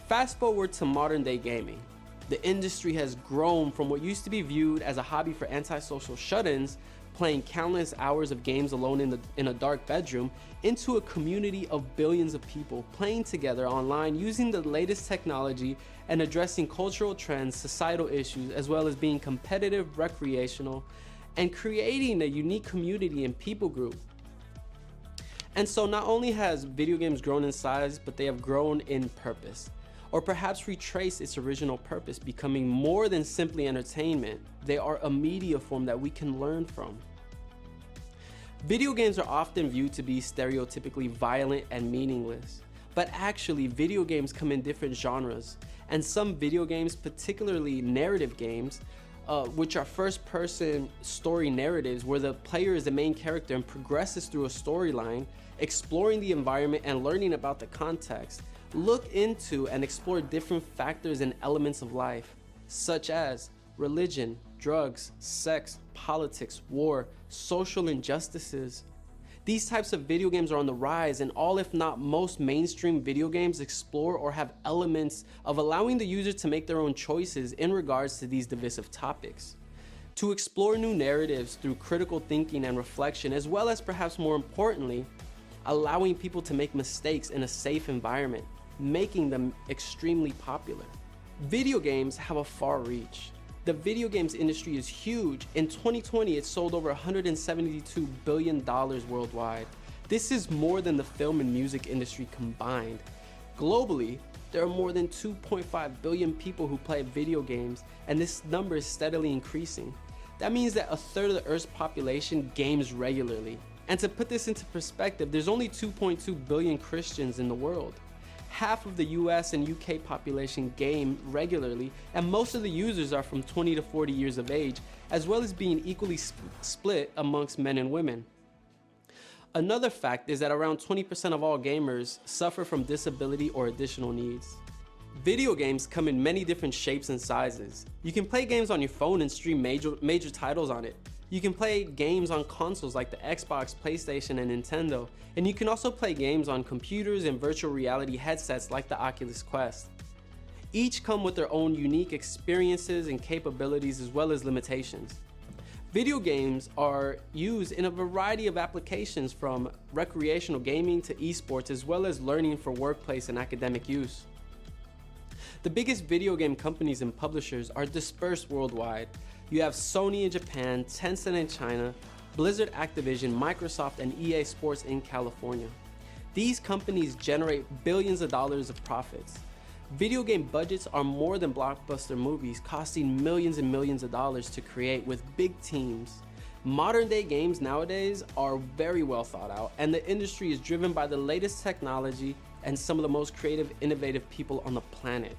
D: Fast forward to modern day gaming. The industry has grown from what used to be viewed as a hobby for antisocial shut-ins, playing countless hours of games alone in a dark bedroom, into a community of billions of people playing together online using the latest technology and addressing cultural trends, societal issues, as well as being competitive, recreational, and creating a unique community and people group. And so not only has video games grown in size, but they have grown in purpose. or perhaps retrace its original purpose, becoming more than simply entertainment. They are a media form that we can learn from. Video games are often viewed to be stereotypically violent and meaningless, but actually video games come in different genres, and some video games, particularly narrative games, which are first-person story narratives where the player is the main character and progresses through a storyline, exploring the environment and learning about the context, look into and explore different factors and elements of life, such as religion, drugs, sex, politics, war, social injustices. These types of video games are on the rise, and all if not most mainstream video games explore or have elements of allowing the user to make their own choices in regards to these divisive topics. To explore new narratives through critical thinking and reflection, as well as perhaps more importantly, allowing people to make mistakes in a safe environment, making them extremely popular. Video games have a far reach. The video games industry is huge. In 2020, it sold over $172 billion worldwide. This is more than the film and music industry combined. Globally, there are more than 2.5 billion people who play video games, and this number is steadily increasing. That means that a third of the Earth's population games regularly. And to put this into perspective, there's only 2.2 billion Christians in the world. Half of the US and UK population game regularly, and most of the users are from 20 to 40 years of age, as well as being equally split amongst men and women. Another fact is that around 20% of all gamers suffer from disability or additional needs. Video games come in many different shapes and sizes. You can play games on your phone and stream major titles on it. You can play games on consoles like the Xbox, PlayStation, and Nintendo, and you can also play games on computers and virtual reality headsets like the Oculus Quest. Each come with their own unique experiences and capabilities as well as limitations. Video games are used in a variety of applications, from recreational gaming to esports, as well as learning for workplace and academic use. The biggest video game companies and publishers are dispersed worldwide. You have Sony in Japan, Tencent in China, Blizzard, Activision, Microsoft, and EA Sports in California. These companies generate billions of dollars of profits. Video game budgets are more than blockbuster movies, costing millions and millions of dollars to create with big teams. Modern day games nowadays are very well thought out, and the industry is driven by the latest technology and some of the most creative, innovative people on the planet.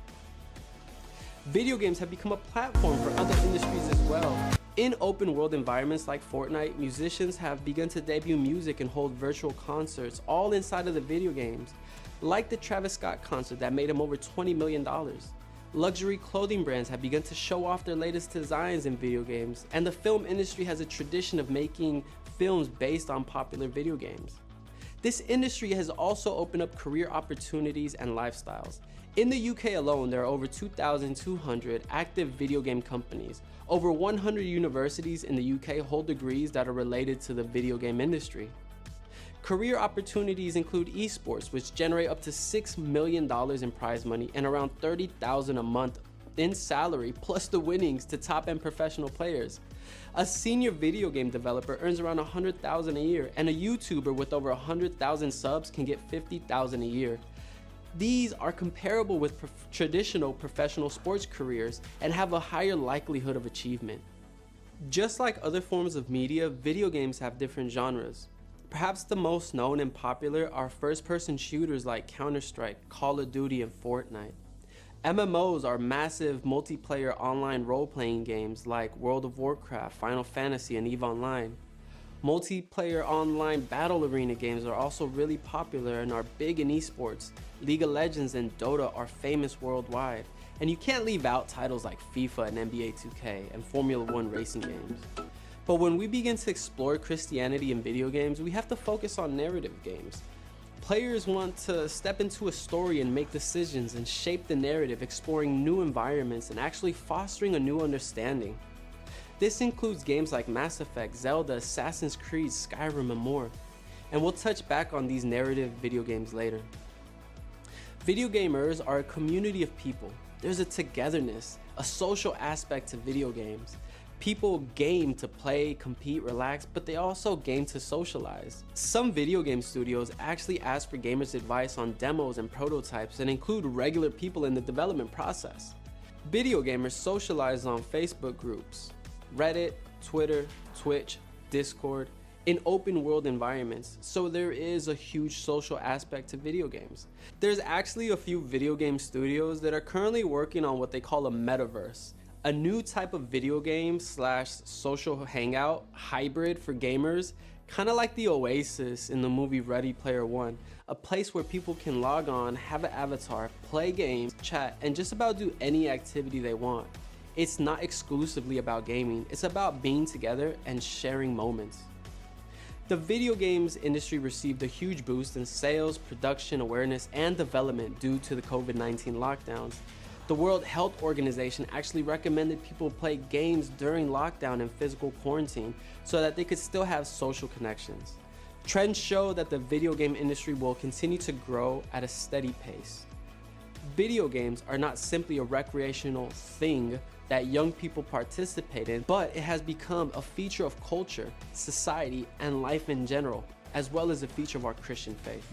D: Video games have become a platform for other industries as well. In open world environments like Fortnite, musicians have begun to debut music and hold virtual concerts all inside of the video games, like the Travis Scott concert that made him over $20 million. Luxury clothing brands have begun to show off their latest designs in video games, and the film industry has a tradition of making films based on popular video games. This industry has also opened up career opportunities and lifestyles. In the UK alone, there are over 2,200 active video game companies. Over 100 universities in the UK hold degrees that are related to the video game industry. Career opportunities include esports, which generate up to $6 million in prize money and around $30,000 a month in salary, plus the winnings to top-end professional players. A senior video game developer earns around $100,000 a year, and a YouTuber with over 100,000 subs can get $50,000 a year. These are comparable with traditional professional sports careers and have a higher likelihood of achievement. Just like other forms of media, video games have different genres. Perhaps the most known and popular are first-person shooters like Counter-Strike, Call of Duty, and Fortnite. MMOs are massive multiplayer online role-playing games like World of Warcraft, Final Fantasy, and EVE Online. Multiplayer online battle arena games are also really popular and are big in esports. League of Legends and Dota are famous worldwide. And you can't leave out titles like FIFA and NBA 2K and Formula 1 racing games. But when we begin to explore Christianity in video games, we have to focus on narrative games. Players want to step into a story and make decisions and shape the narrative, exploring new environments and actually fostering a new understanding. This includes games like Mass Effect, Zelda, Assassin's Creed, Skyrim, and more. And we'll touch back on these narrative video games later. Video gamers are a community of people. There's a togetherness, a social aspect to video games. People game to play, compete, relax, but they also game to socialize. Some video game studios actually ask for gamers' advice on demos and prototypes and include regular people in the development process. Video gamers socialize on Facebook groups, Reddit, Twitter, Twitch, Discord, in open world environments, so there is a huge social aspect to video games. There's actually a few video game studios that are currently working on what they call a metaverse, a new type of video game slash social hangout hybrid for gamers, kind of like the Oasis in the movie Ready Player One, a place where people can log on, have an avatar, play games, chat, and just about do any activity they want. It's not exclusively about gaming, it's about being together and sharing moments. The video games industry received a huge boost in sales, production, awareness, and development due to the COVID-19 lockdowns. The World Health Organization actually recommended people play games during lockdown and physical quarantine so that they could still have social connections. Trends show that the video game industry will continue to grow at a steady pace. Video games are not simply a recreational thing that young people participate in, but it has become a feature of culture, society, and life in general, as well as a feature of our Christian faith.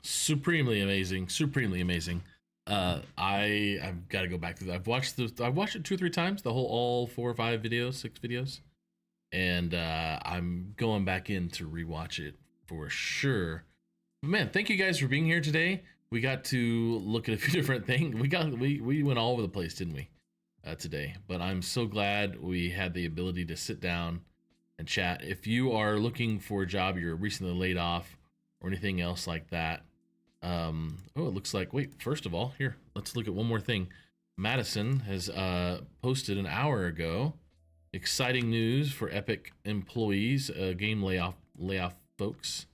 B: Supremely amazing, supremely amazing. I've got to go back to that. I've watched it 2 or 3 times, the whole all 4 or 5 videos, 6 videos, and I'm going back in to rewatch it for sure. Man, thank you guys for being here today. We got to look at a few different things. We went all over the place, didn't we, today? But I'm so glad we had the ability to sit down and chat. If you are looking for a job, you're recently laid off, or anything else like that. Oh, it looks like, wait, first of all, here, let's look at one more thing. Madison has posted an hour ago. Exciting news for Epic employees, game layoff folks.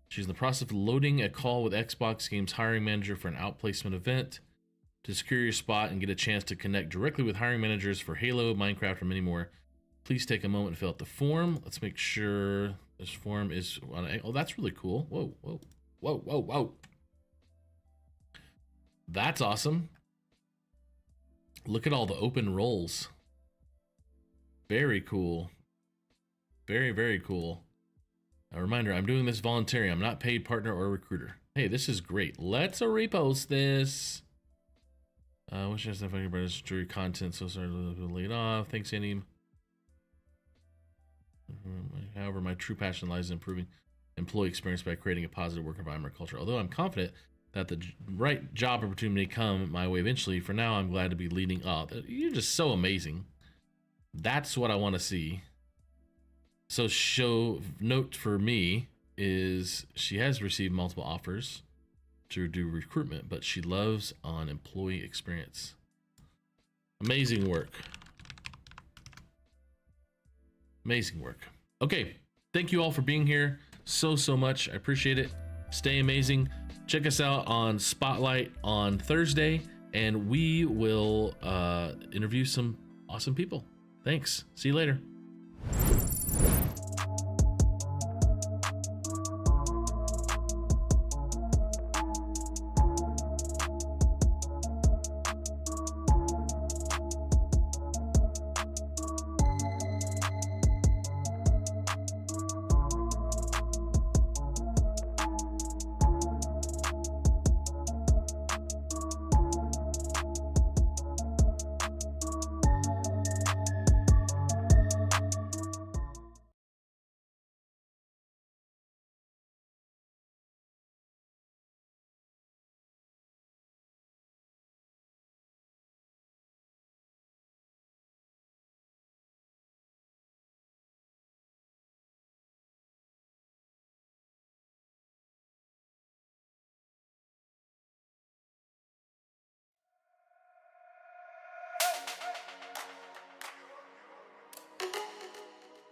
B: She's in the process of loading a call with Xbox Games hiring manager for an outplacement event. To secure your spot and get a chance to connect directly with hiring managers for Halo, Minecraft, and many more, please take a moment to fill out the form. Let's make sure this form is on. Oh, that's really cool. Whoa, whoa, whoa, whoa, whoa. That's awesome. Look at all the open roles. Very cool. Very, very cool. A reminder, I'm doing this voluntarily. I'm not paid partner or recruiter. Hey, this is great. Let's repost this. Wish I had funny jury content, so sorry to laid off. Thanks, Annie. However, my true passion lies in improving employee experience by creating a positive work environment culture. Although I'm confident that the right job opportunity may come my way eventually, for now I'm glad to be leading up. You're just so amazing. That's what I want to see. So note for me is she has received multiple offers to do recruitment, but she loves on employee experience. Amazing work. Amazing work. Okay, thank you all for being here so much. I appreciate it. Stay amazing. Check us out on Spotlight on Thursday, and we will interview some awesome people. Thanks. See you later.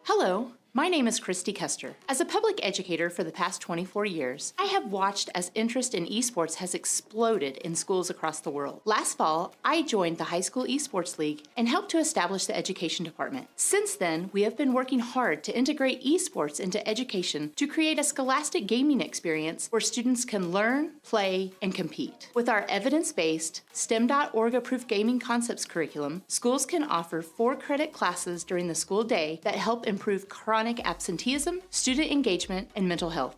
E: Hello, My name is Christy Kester. As a public educator for the past 24 years, I have watched as interest in esports has exploded in schools across the world. Last fall, I joined the High School Esports League and helped to establish the education department. Since then, we have been working hard to integrate esports into education to create a scholastic gaming experience where students can learn, play, and compete. With our evidence-based, STEM.org-approved gaming concepts curriculum, schools can offer 4-credit classes during the school day that help improve chronic absenteeism, student engagement, and mental health.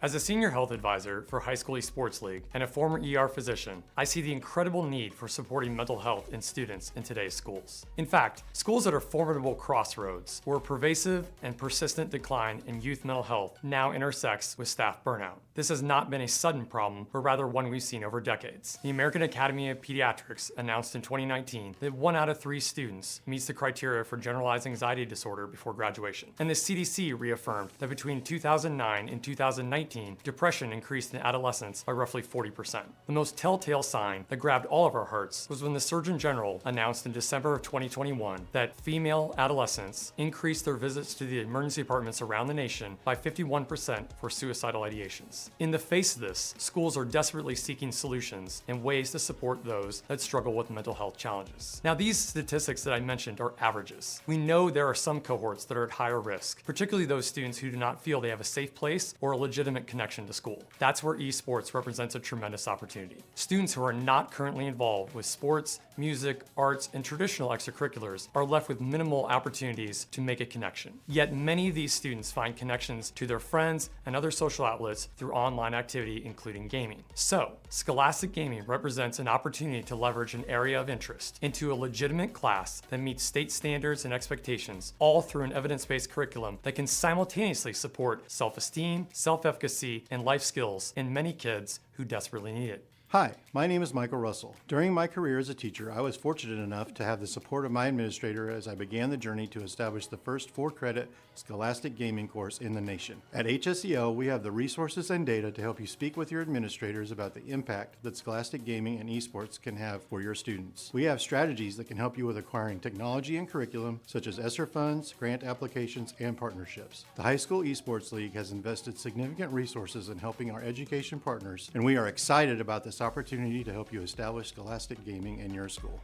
G: As a senior health advisor for High School Esports League and a former ER physician, I see the incredible need for supporting mental health in students in today's schools. In fact, schools at a formidable crossroads where a pervasive and persistent decline in youth mental health now intersects with staff burnout. This has not been a sudden problem, but rather one we've seen over decades. The American Academy of Pediatrics announced in 2019 that 1 out of 3 students meets the criteria for generalized anxiety disorder before graduation. And the CDC reaffirmed that between 2009 and 2019, depression increased in adolescents by roughly 40%. The most telltale sign that grabbed all of our hearts was when the Surgeon General announced in December of 2021 that female adolescents increased their visits to the emergency departments around the nation by 51% for suicidal ideations. In the face of this, schools are desperately seeking solutions and ways to support those that struggle with mental health challenges. Now, these statistics that I mentioned are averages. We know there are some cohorts that are at higher risk, particularly those students who do not feel they have a safe place or a legitimate connection to school. That's where esports represents a tremendous opportunity. Students who are not currently involved with sports, music, arts, and traditional extracurriculars are left with minimal opportunities to make a connection. Yet many of these students find connections to their friends and other social outlets through online activity, including gaming. So, Scholastic Gaming represents an opportunity to leverage an area of interest into a legitimate class that meets state standards and expectations, all through an evidence-based curriculum that can simultaneously support self-esteem, self-efficacy, and life skills in many kids who desperately need it.
I: Hi, my name is Michael Russell. During my career as a teacher, I was fortunate enough to have the support of my administrator as I began the journey to establish the first 4-credit Scholastic Gaming course in the nation. At HSEO, we have the resources and data to help you speak with your administrators about the impact that Scholastic Gaming and esports can have for your students. We have strategies that can help you with acquiring technology and curriculum, such as ESSER funds, grant applications, and partnerships. The High School Esports League has invested significant resources in helping our education partners, and we are excited about this opportunity to help you establish Scholastic Gaming in your school.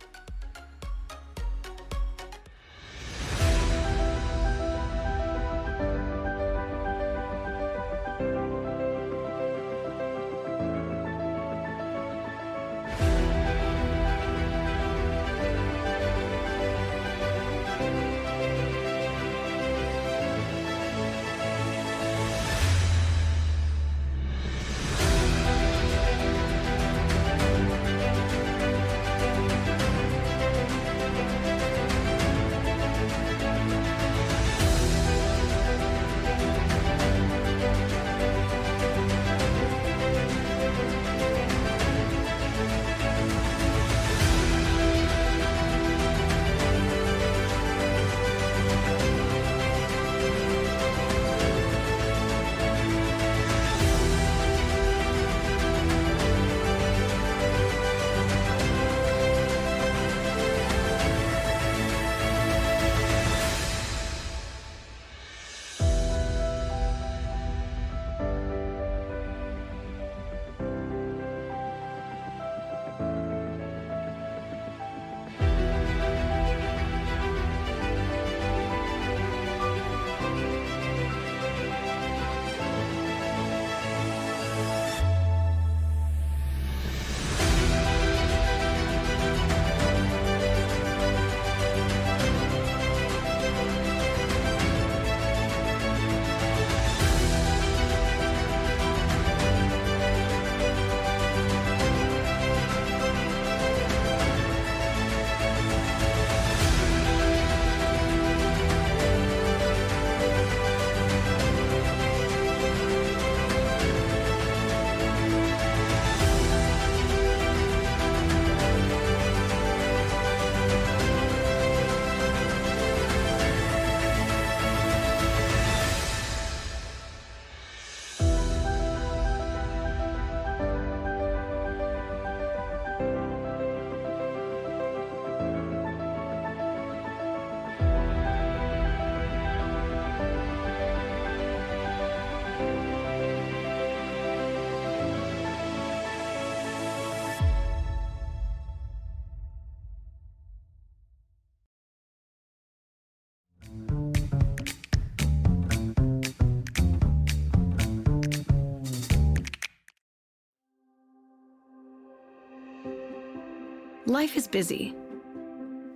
J: Life is busy.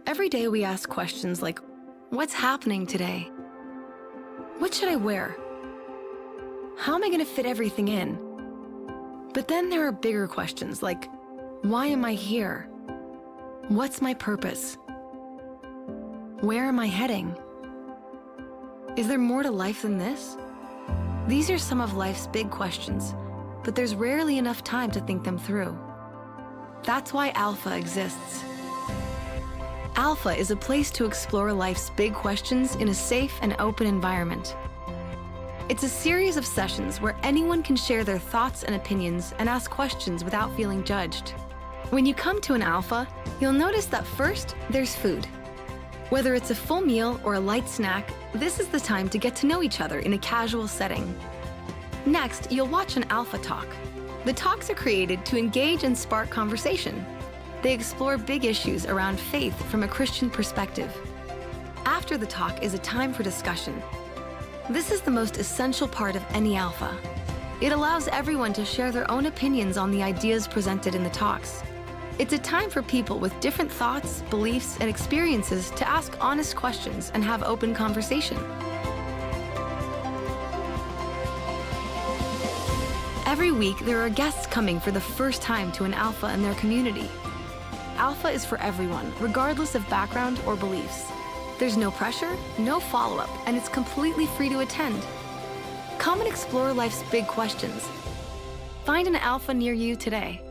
J: Every day we ask questions like, what's happening today? What should I wear? How am I going to fit everything in? But then there are bigger questions like, why am I here? What's my purpose? Where am I heading? Is there more to life than this? These are some of life's big questions, but there's rarely enough time to think them through. That's why Alpha exists. Alpha is a place to explore life's big questions in a safe and open environment. It's a series of sessions where anyone can share their thoughts and opinions and ask questions without feeling judged. When you come to an Alpha, you'll notice that first, there's food. Whether it's a full meal or a light snack, this is the time to get to know each other in a casual setting. Next, you'll watch an Alpha talk. The talks are created to engage and spark conversation. They explore big issues around faith from a Christian perspective. After the talk is a time for discussion. This is the most essential part of any Alpha. It allows everyone to share their own opinions on the ideas presented in the talks. It's a time for people with different thoughts, beliefs, and experiences to ask honest questions and have open conversation. Every week, there are guests coming for the first time to an Alpha in their community. Alpha is for everyone, regardless of background or beliefs. There's no pressure, no follow-up, and it's completely free to attend. Come and explore life's big questions. Find an Alpha near you today.